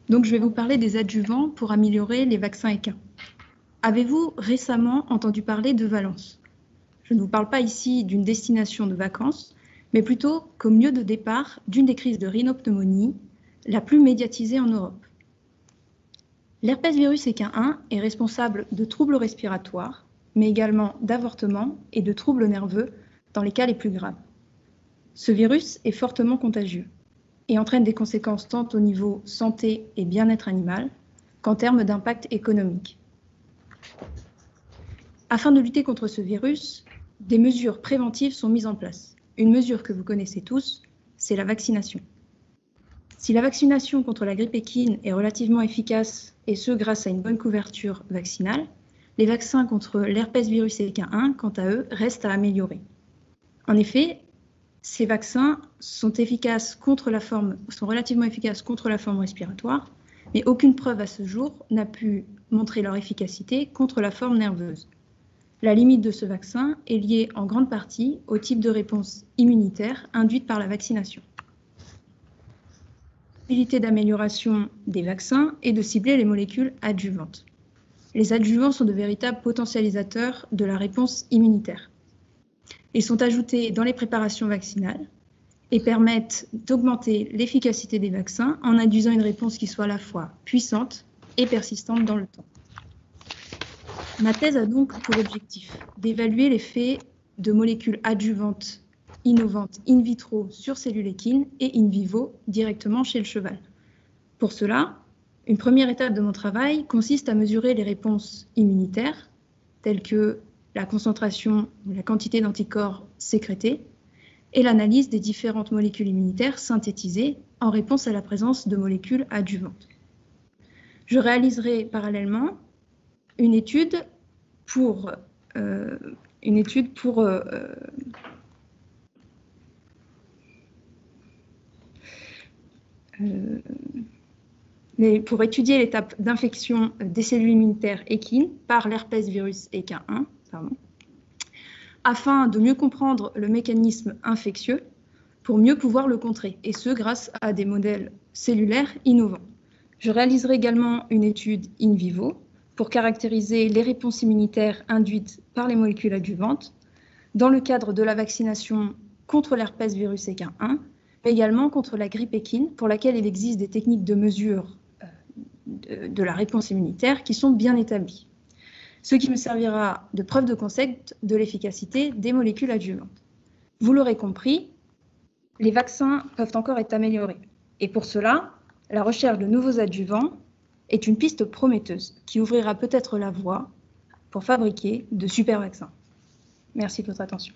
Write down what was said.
Donc, je vais vous parler des adjuvants pour améliorer les vaccins équins. Avez-vous récemment entendu parler de Valence? Je ne vous parle pas ici d'une destination de vacances, mais plutôt comme lieu de départ d'une des crises de rhinopneumonie la plus médiatisée en Europe. L'herpès virus équin 1 est responsable de troubles respiratoires, mais également d'avortements et de troubles nerveux dans les cas les plus graves. Ce virus est fortement contagieux et entraîne des conséquences tant au niveau santé et bien-être animal qu'en termes d'impact économique. Afin de lutter contre ce virus, des mesures préventives sont mises en place. Une mesure que vous connaissez tous, c'est la vaccination. Si la vaccination contre la grippe équine est relativement efficace, et ce grâce à une bonne couverture vaccinale, les vaccins contre l'herpès virus équin 1, quant à eux, restent à améliorer. En effet, ces vaccins sont relativement efficaces contre la forme respiratoire, mais aucune preuve à ce jour n'a pu montrer leur efficacité contre la forme nerveuse. La limite de ce vaccin est liée en grande partie au type de réponse immunitaire induite par la vaccination. La possibilité d'amélioration des vaccins est de cibler les molécules adjuvantes. Les adjuvants sont de véritables potentialisateurs de la réponse immunitaire. Ils sont ajoutés dans les préparations vaccinales et permettent d'augmenter l'efficacité des vaccins en induisant une réponse qui soit à la fois puissante et persistante dans le temps. Ma thèse a donc pour objectif d'évaluer l'effet de molécules adjuvantes innovantes in vitro sur cellules équines et in vivo directement chez le cheval. Pour cela, une première étape de mon travail consiste à mesurer les réponses immunitaires, telles que la concentration ou la quantité d'anticorps sécrétés, et l'analyse des différentes molécules immunitaires synthétisées en réponse à la présence de molécules adjuvantes. Je réaliserai parallèlement une étude pour étudier l'étape d'infection des cellules immunitaires équines par l'herpès virus équin 1, afin de mieux comprendre le mécanisme infectieux pour mieux pouvoir le contrer, et ce grâce à des modèles cellulaires innovants. Je réaliserai également une étude in vivo pour caractériser les réponses immunitaires induites par les molécules adjuvantes dans le cadre de la vaccination contre l'herpès virus équin 1, mais également contre la grippe équine, pour laquelle il existe des techniques de mesure de la réponse immunitaire qui sont bien établies, ce qui me servira de preuve de concept de l'efficacité des molécules adjuvantes. Vous l'aurez compris, les vaccins peuvent encore être améliorés. Et pour cela, la recherche de nouveaux adjuvants est une piste prometteuse qui ouvrira peut-être la voie pour fabriquer de super vaccins. Merci de votre attention.